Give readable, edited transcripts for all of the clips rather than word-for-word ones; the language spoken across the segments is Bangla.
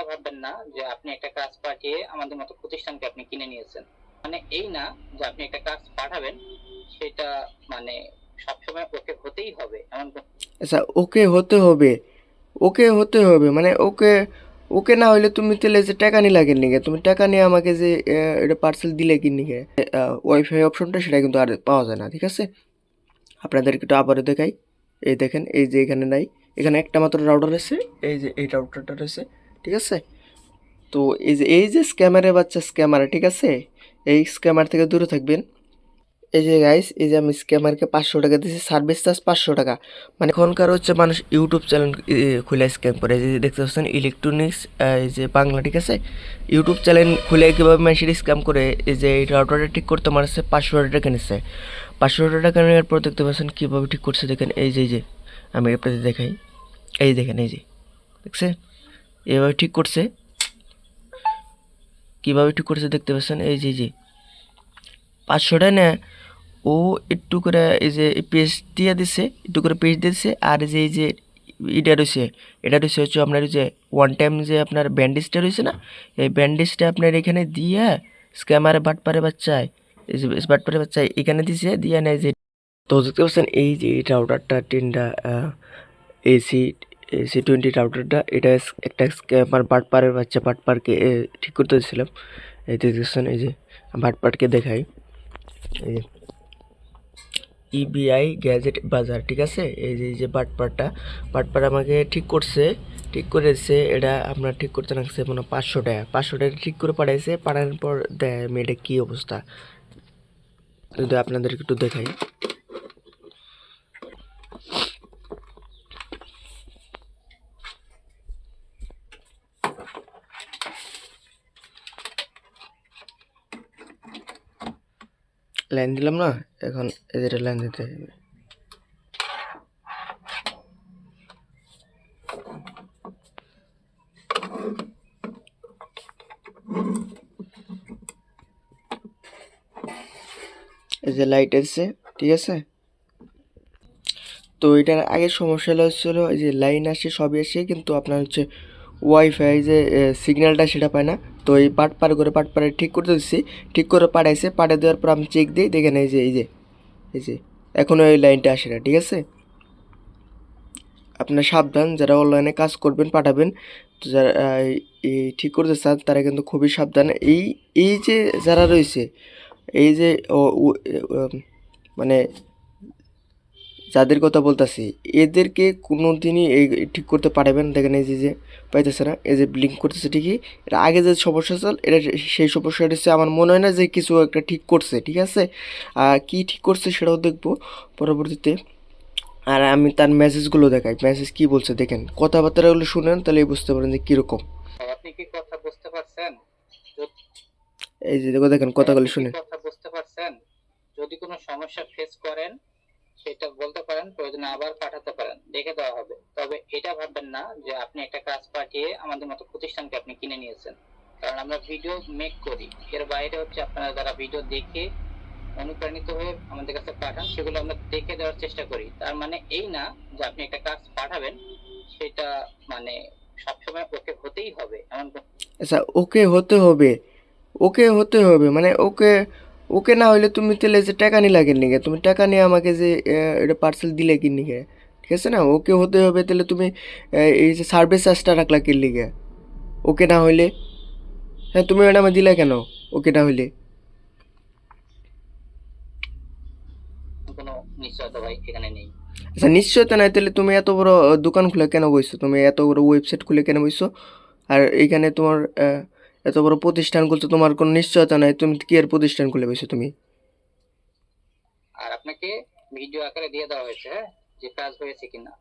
ভাববেন না যে আপনি একটা কাজ পাঠিয়ে আমাদের মতো প্রতিষ্ঠানকে আপনি কিনে নিয়েছেন। মানে এই না যে আপনি একটা কাজ পাঠাবেন সেটা মানে সবসময় ওকে হতেই হবে এমন আচ্ছা, ওকে হতে হবে, ওকে হতে হবে মানে ওকে, ওকে না হইলে তুমি তাহলে যে টাকা নিয়ে লাগেন নিগে, তুমি টাকা নিয়ে আমাকে যে এটা পার্সেল দিলে কি নিগে, ওয়াইফাই অপশনটা সেটা কিন্তু আর পাওয়া যায় না, ঠিক আছে? আপনাদেরকে একটু আবারও দেখাই। এই দেখেন, এই যে এখানে নাই, এখানে একটা মাত্র রাউটার আছে, এই যে এই রাউটারটা রয়েছে, ঠিক আছে? তো এই যে স্ক্যামারের বাচ্চা স্ক্যামার, ঠিক আছে? এই স্ক্যামার থেকে দূরে থাকবেন। এই যে গাইস, এই যে আমি স্ক্যামারকে 500 টাকা দিয়েছি, সার্ভিস চার্জ 500 টাকা। মানে এখনকার হচ্ছে মানুষ ইউটিউব চ্যানেল খুলে স্ক্যাম করে। এই যে দেখতে পাচ্ছেন ইলেকট্রনিক্স, এই যে বাংলা, ঠিক আছে? ইউটিউব চ্যানেল খুলে কীভাবে মানুষের স্ক্যাম করে, এই যে এই রাউটারটা ঠিক করতে মারছে 500 টাকা নিচ্ছে। 500 টাকা নেওয়ার পর দেখতে পাচ্ছেন কীভাবে ঠিক করছে, দেখেন এই যে আমি আপনাদের দেখাই। এই দেখেন, এই যে দেখছে এভাবে ঠিক করছে, কীভাবে ঠিক করছে দেখতে পাচ্ছেন। এই যে 500 টাকা নেয়, ও একটু করে এই যে পেস্ট দিয়ে দিছে, একটু করে পেস্ট দিচ্ছে। আর এই যে এটা রয়েছে হচ্ছে আপনার ওই যে ওয়ান টাইম যে আপনার ব্যান্ডেজটা রয়েছে না, এই ব্যান্ডেজটা আপনার এখানে দিয়ে স্ক্যামারে বাটপারে বাচ্চায়, এই যে বাটপারে বাচ্চায় এখানে দিছে দিয়ে নেয় যে। তো দেখতে পাচ্ছেন এই যে এই রাউটারটা টেনটা, এসি এসি 20 রাউটারটা, এটা একটা স্ক্যামার বাটপারের বাচ্চা বাটপারকে ঠিক করতে দিয়েছিলাম। এই যে দেখছেন, এই যে বাটপারকে দেখাই, এই যে ইবিআই গ্যাজেট বাজার, ঠিক আছে? এই যে বাটপার আমাকে ঠিক করছে, ঠিক করেছে। এটা আপনার ঠিক করতে লাগছে মনে হয় 500 টাকা। 500 টাকা ঠিক করে পাঠাইছে, পাঠানোর পর দেয় আমি এটা কী অবস্থা, যদি আপনাদেরকে একটু দেখাই। লাইন দিলাম না, এখন এদের লাইন দিতে হবে। এই যে লাইট এসছে, ঠিক আছে? তো এটার আগের সমস্যা হচ্ছিল এই যে লাইন আসে সবই আসে, কিন্তু আপনার হচ্ছে ওয়াইফাই যে সিগন্যালটা সেটা পায় না। তো এই পাট পারে ঠিক করতে দিচ্ছি, ঠিক করে পাঠাইছে, পাঠিয়ে দেওয়ার পর আমি চেক দিই, দেখেন এই যে এখনও এই লাইনটা আসে না, ঠিক আছে? আপনার সাবধান, যারা অনলাইনে কাজ করবেন পাঠাবেন, তো যারা এই ঠিক করতে চান তারা কিন্তু খুবই সাবধান। এই যে যারা রয়েছে, এই যে মানে যাদের কথা বলতেছি, এদেরকে কোনো দিনই এই ঠিক করতে পারবেন। দেখেন এই যে পাইতেছে না, এই যে ব্লিঙ্ক করতেছে ঠিকই, এটা আগে যে সমস্যা চল, এটা সেই সমস্যাটা হচ্ছে। আমার মনে হয় না যে কিছু একটা ঠিক করছে, ঠিক আছে? কি ঠিক করছে সেটাও দেখবো পরবর্তীতে। আর আমি তার মেসেজগুলো দেখাই, মেসেজ কি বলছে দেখেন, কথাবার্তাগুলো শুনেন তাহলে বুঝতে পারেন যে কীরকম। আপনি কি কথা বুঝতে পারছেন? এই যে দেখো, দেখেন কথাগুলো শুনেন। কথা বুঝতে পারছেন? যদি কোনো সমস্যা ফেস করেন সেটা বলতে পারেন, প্রয়োজনে আবার পাঠাতে পারেন, দেখে দেওয়া হবে। তবে এটা ভাববেন না যে আপনি একটা কাজ পাঠিয়ে আমাদের মতো প্রতিষ্ঠানকে আপনি কিনে নিয়েছেন, কারণ আমরা ভিডিও মেক করি। এর বাইরে হচ্ছে আপনারা যারা ভিডিও দেখে অনুপ্রাণিত হয়ে আমাদের কাছে পাঠান, সেগুলো আমরা দেখে দেওয়ার চেষ্টা করি। তার মানে এই না যে আপনি একটা কাজ পাঠাবেন সেটা মানে সবসময় ওকে হতেই হবে এমন আচ্ছা, ওকে হতে হবে, ওকে হতে হবে মানে ওকে, ওকে না হইলে তুমি তাহলে যে টাকা নিয়ে লাগেন নিগে, তুমি টাকা নিয়ে আমাকে যে এটা পার্সেল দিলে কি নিগে, ঠিক আছে না? ওকে হতে হবে তাহলে তুমি এই যে সার্ভিস চার্জটা রাখলা কি লিগে, ওকে না হইলে? হ্যাঁ, তুমি ম্যাডামে দিলে কেন ওকে না হইলে? কোনো নিশ্চয়তা ভাই এখানে নেই। আচ্ছা, নিশ্চয়তা নাই তাহলে তুমি এত বড় দোকান খুলে কেন বইছো, তুমি এত বড় ওয়েবসাইট খুলে কেন বইছো? আর এইখানে তোমার এত বড় প্রতিষ্ঠান খুলছো, তোমার কোনো নিশ্চয়তা নাই, তুমি কি এর প্রতিষ্ঠান খুলে বইছো তুমি? আর আপনাকে ভিডিও আকারে দিয়ে দেওয়া হয়েছে, হ্যাঁ, যে কাজ হয়েছে কিনা।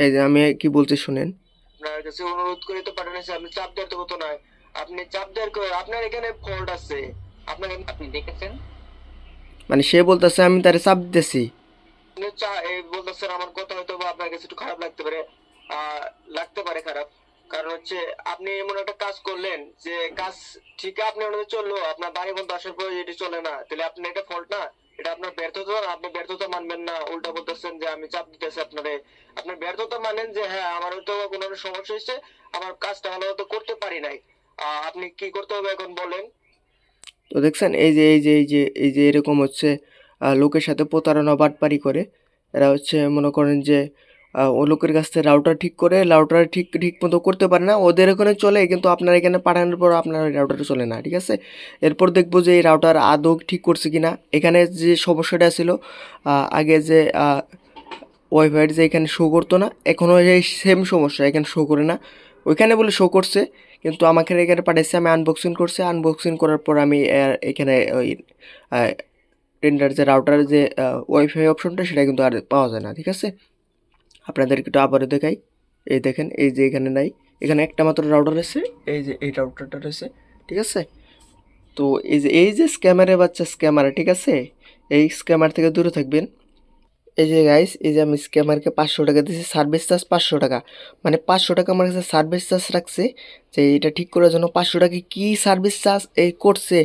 এই যে আমি কি বলছি শুনেন। আপনার কাছে অনুরোধ করে তো পাঠানো হয়েছে, আপনি চাপ দেওয়ার তো মতো নয়। আপনি চাপ দেওয়ার আপনার এখানে ফল্ট আছে, আপনাকে আপনি দেখেছেন মানে সে বলতেছে আমি তারে চাপ দিতেছি। বলতেছেন, আমার কথা হয়তো বা আপনার কাছে একটু খারাপ লাগতে পারে, লাগতে পারে খারাপ। কারণ হচ্ছে আপনি এমন একটা কাজ করলেন যে কাজ ঠিক আপনি চললো, আপনার বাড়ি বন্ধ আসার পর এটি চলে না, তাহলে আপনার এটা ফল্ট না। এটা আপনার ব্যর্থতা না, আপনি ব্যর্থতা মানবেন না, উল্টা বলতেছেন যে আমি চাপ দিতেছি আপনারে। আপনার ব্যর্থতা মানেন যে হ্যাঁ আমার হয়তো কোনো একটা সমস্যা হয়েছে, আমার কাজটা ভালো মতো করতে পারি নাই। আপনি কি করতে হবে এখন বলেন। তো দেখছেন এই যে এরকম হচ্ছে লোকের সাথে প্রতারণা বাটপারি করে। এরা হচ্ছে মনে করেন যে ও লোকের কাছ থেকে রাউটার ঠিক করে, রাউটার ঠিক ঠিক মতো করতে পারে না, ওদের ওখানে চলে কিন্তু আপনার এখানে পাঠানোর পর আপনার ওই রাউটারে চলে না, ঠিক আছে। এরপর দেখবো যে এই রাউটার আদৌ ঠিক করছে কিনা। এখানে যে সমস্যাটা ছিল আগে যে ওয়াইফাইয়ের যে এখানে শো করতো না, এখনও এই সেম সমস্যা, এখানে শো করে না। ওইখানে বলে শো করছে কিন্তু আমাকে এখানে পাঠাইছে, আমি আনবক্সিং করছি, আনবক্সিং করার পর আমি এখানে ওই টেন্ডার যে রাউটার যে ওয়াইফাই অপশনটা সেটা কিন্তু আর পাওয়া যায় না, ঠিক আছে। আপনাদেরকে একটু আবারও দেখাই। এই দেখেন, এই যে এখানে নাই, এখানে একটা মাত্র রাউটার রয়েছে, এই যে এই রাউটারটা রয়েছে, ঠিক আছে। তো এই যে স্ক্যামারের বাচ্চা স্ক্যামার, ঠিক আছে, এই স্ক্যামার থেকে দূরে থাকবেন। এই যে গাইস, এই যে আমি স্ক্যামারকে 500 টাকা দিয়েছি, সার্ভিস চার্জ 500 টাকা, মানে 500 টাকা আমার কাছে সার্ভিস চার্জ রাখছে যে এটা ঠিক করার জন্য। 500 টাকা কী সার্ভিস চার্জ এই করছে,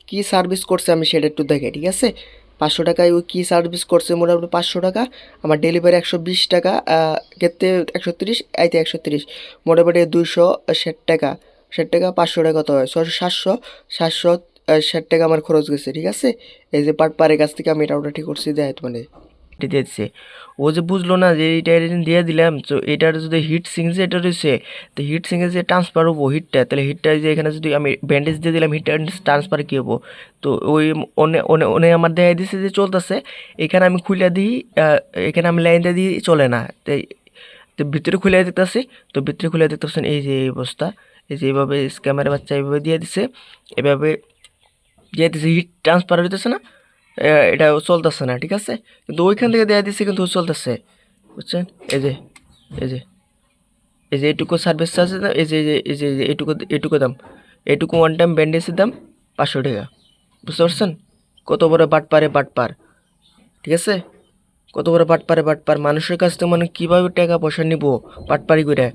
কী সার্ভিস করছে আমি সেটা একটু দেখাই, ঠিক আছে। 500 টাকায় ওই কী সার্ভিস করছে, মোটামুটি 500 টাকা, আমার ডেলিভারি 120 টাকা, ক্ষেত্রে 130, আইতে 130, মোটামুটি 260 টাকা, 60 টাকা 500 টাকা কত হয়, 760 টাকা আমার খরচ গেছে, ঠিক আছে। এই যে পারের কাছ থেকে আমি এটা ওটা ঠিক করছি, দেয় মানে দিয়ে দিচ্ছে। ও যে বুঝলো না যে এইটা দিয়ে দিলাম, তো এটার যদি হিট সিং যে এটা রয়েছে, তো হিট সিংয়ে যে ট্রান্সফার হবো হিটটা, তাহলে হিটটা যে এখানে যদি আমি ব্যান্ডেজ দিয়ে দিলাম, হিটটা ট্রান্সফার কী হবো। তো ওই অনে আমার দেখা দিচ্ছে যে চলতেছে, এখানে আমি খুলে দিই, এখানে আমি লাইনটা দিই, চলে না। তাই তো ভিতরে খুলে দেখতেছি, তো ভিতরে খুলে দেখতেছেন এই যে এই অবস্থা, এই যে এইভাবে স্ক্যামের বাচ্চা এইভাবে দিয়ে দিছে, এভাবে দিয়ে দিছে, হিট ট্রান্সফার হইতেছে না, এটা চলতেছে না, ঠিক আছে। কিন্তু ওইখান থেকে দেয়া দিচ্ছে কিন্তু চলতেছে, বুঝছেন। এই যে এই যে এই যে এইটুকু সার্ভিস চার্জ, এই যে এইটুকু দাম, এইটুকু ওয়ান টাইম ব্যান্ডেজের দাম 500 টাকা, বুঝতে পারছেন। কত বড় বাটপার, ঠিক আছে, কত বড় বাটপার মানুষের কাছ থেকে, মানে কীভাবে টাকা পয়সা নিব বাটপারি করে,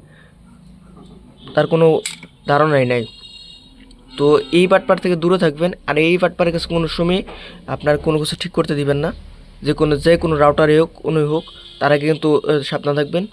তার কোনো ধারণাই নাই। তো এই বাটপার থেকে দূরে থাকবেন, আর এই বাটপারের কাছে কোনো সময় আপনার কোনো কিছু ঠিক করতে দিবেন না, যে কোনো রাউটারে হোক, কোনো হোক, তার আগে কিন্তু সাবধান থাকবেন।